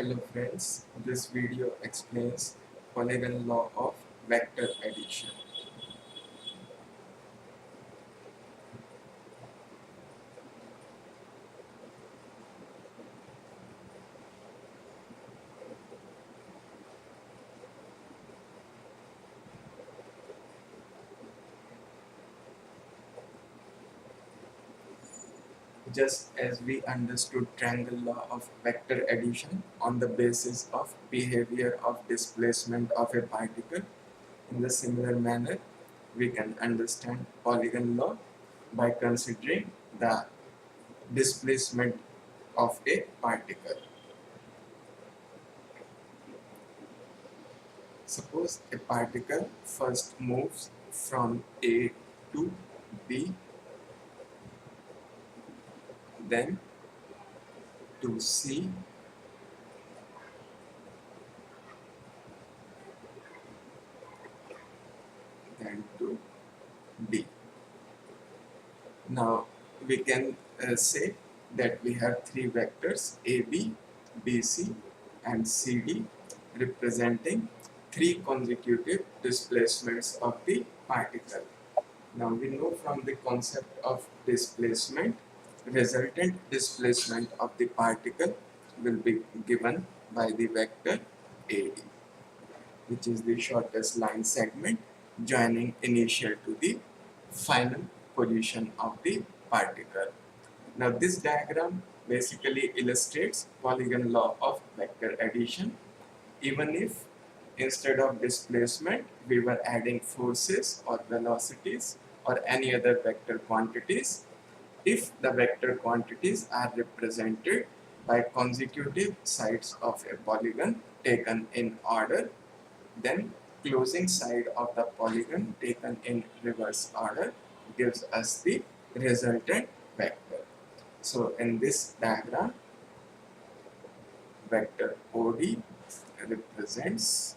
Hello friends, this video explains Polygon law of vector addition. Just as we understood triangle law of vector addition on the basis of behavior of displacement of a particle, in the similar manner we can understand Polygon law by considering the displacement of a particle. Suppose a particle first moves from A to B, then to C, then to D. Now we can say that we have three vectors AB, BC and CD representing three consecutive displacements of the particle. Now we know from the concept of displacement, resultant displacement of the particle will be given by the vector AD, which is the shortest line segment joining initial to the final position of the particle. Now this diagram basically illustrates Polygon law of vector addition. Even if instead of displacement we were adding forces or velocities or any other vector quantities, if the vector quantities are represented by consecutive sides of a polygon taken in order, then closing side of the polygon taken in reverse order gives us the resultant vector. So in this diagram, vector OD represents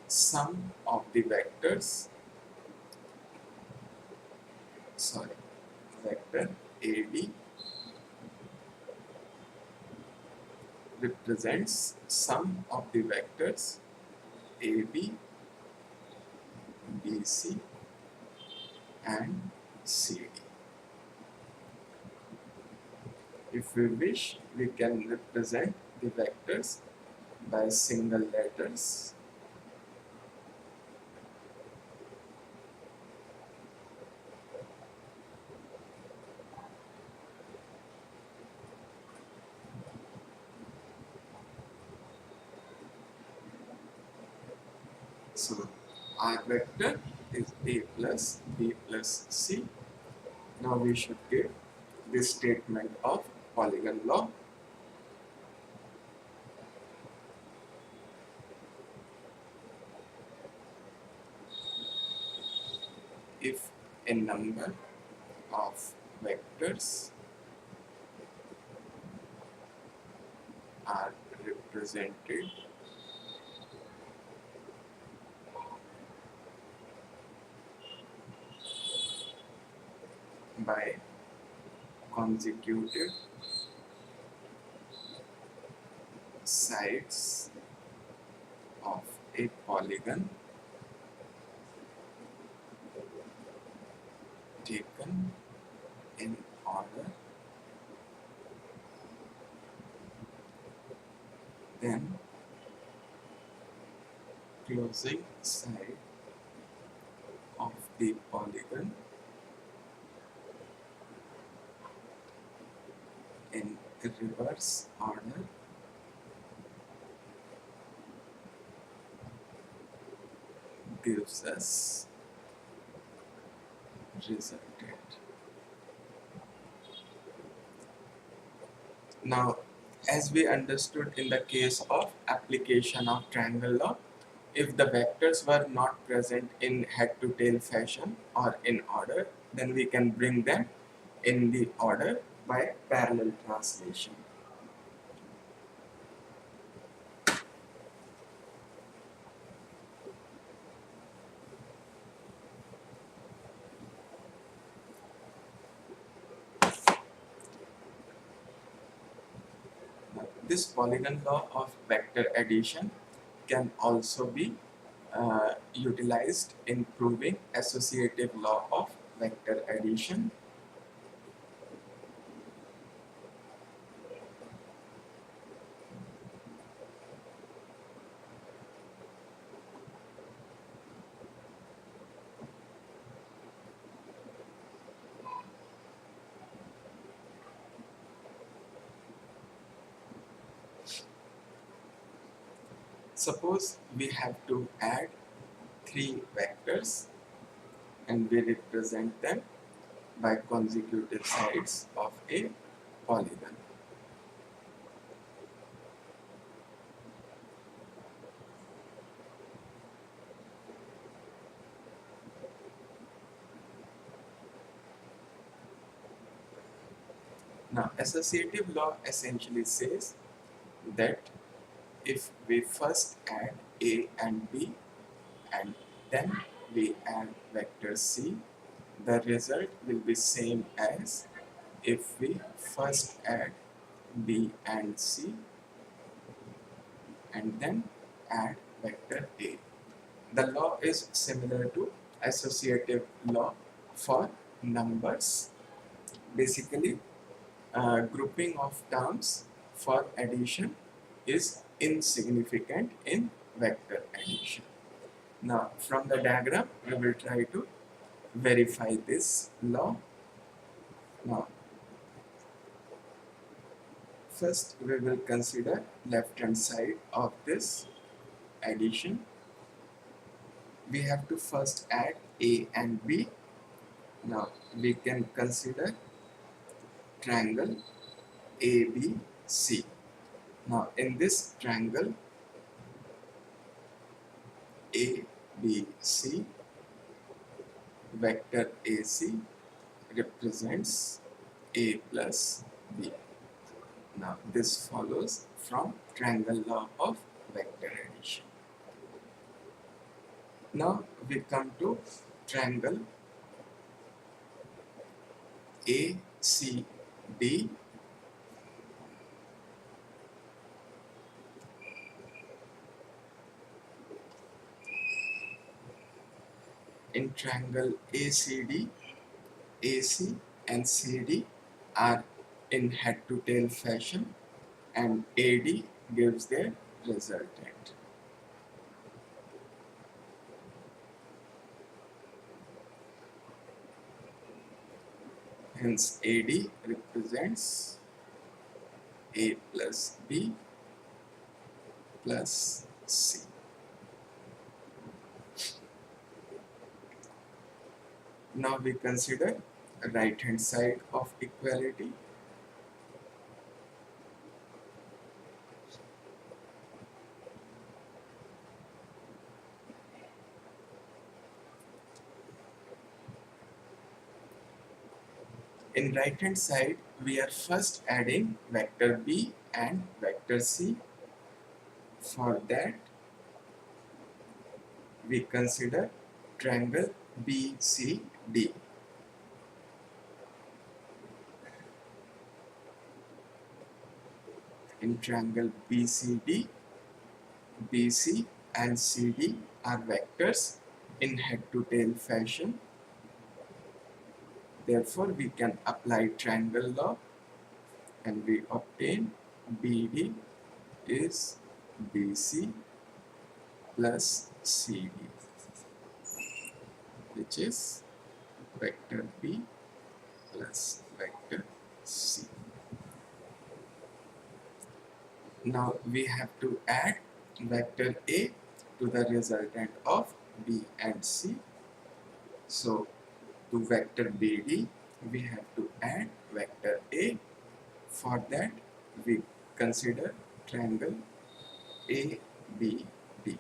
sum of the vectors, vector AD represents sum of the vectors AB, BC and CD. If we wish, we can represent the vectors by single letters. So R vector is A plus B plus C. Now we should give this statement of Polygon law. If a number of vectors are represented by consecutive sides of a polygon taken in order, then closing side of the polygon in reverse order gives us resultant. Now, as we understood in the case of application of triangle law, if the vectors were not present in head to tail fashion or in order, then we can bring them in the order by parallel translation. this polygon law of vector addition can also be utilized in proving associative law of vector addition. Suppose we have to add three vectors and we represent them by consecutive sides of a polygon. Now, associative law essentially says that if we first add A and B and then we add vector C, the result will be same as if we first add B and C and then add vector A. The law is similar to associative law for numbers. Basically, grouping of terms for addition is insignificant in vector addition. Now, from the diagram, we will try to verify this law. Now, first we will consider left hand side of this addition. We have to first add A and B. Now, we can consider triangle ABC. Now, in this triangle ABC, vector AC represents A plus B. Now, this follows from triangle law of vector addition. Now, we come to triangle ACD. In triangle ACD, AC and CD are in head to tail fashion and AD gives their resultant. Hence AD represents A plus B plus C. Now we consider right hand side of equality. In right hand side, we are first adding vector B and vector C. For that, we consider triangle BCD. In triangle BCD, BC and CD are vectors in head to tail fashion. Therefore, we can apply triangle law and we obtain BD is BC plus CD, which is vector B plus vector C. Now we have to add vector A to the resultant of B and C. So to vector BD, we have to add vector A. For that, we consider triangle ABD.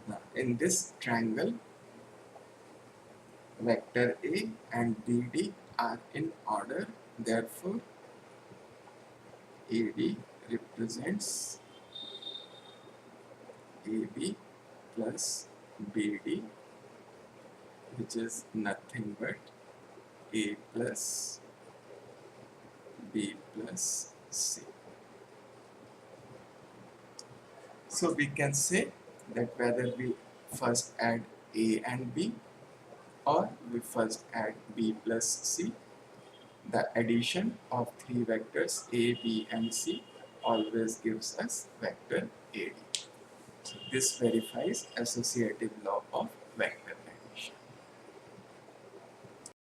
Now, in this triangle, vector A and BD are in order. Therefore, AD represents AB plus BD, which is nothing but A plus B plus C. So we can say that whether we first add A and B or we first add B plus C, the addition of three vectors A, B and C always gives us vector AD. So this verifies associative law of vectors.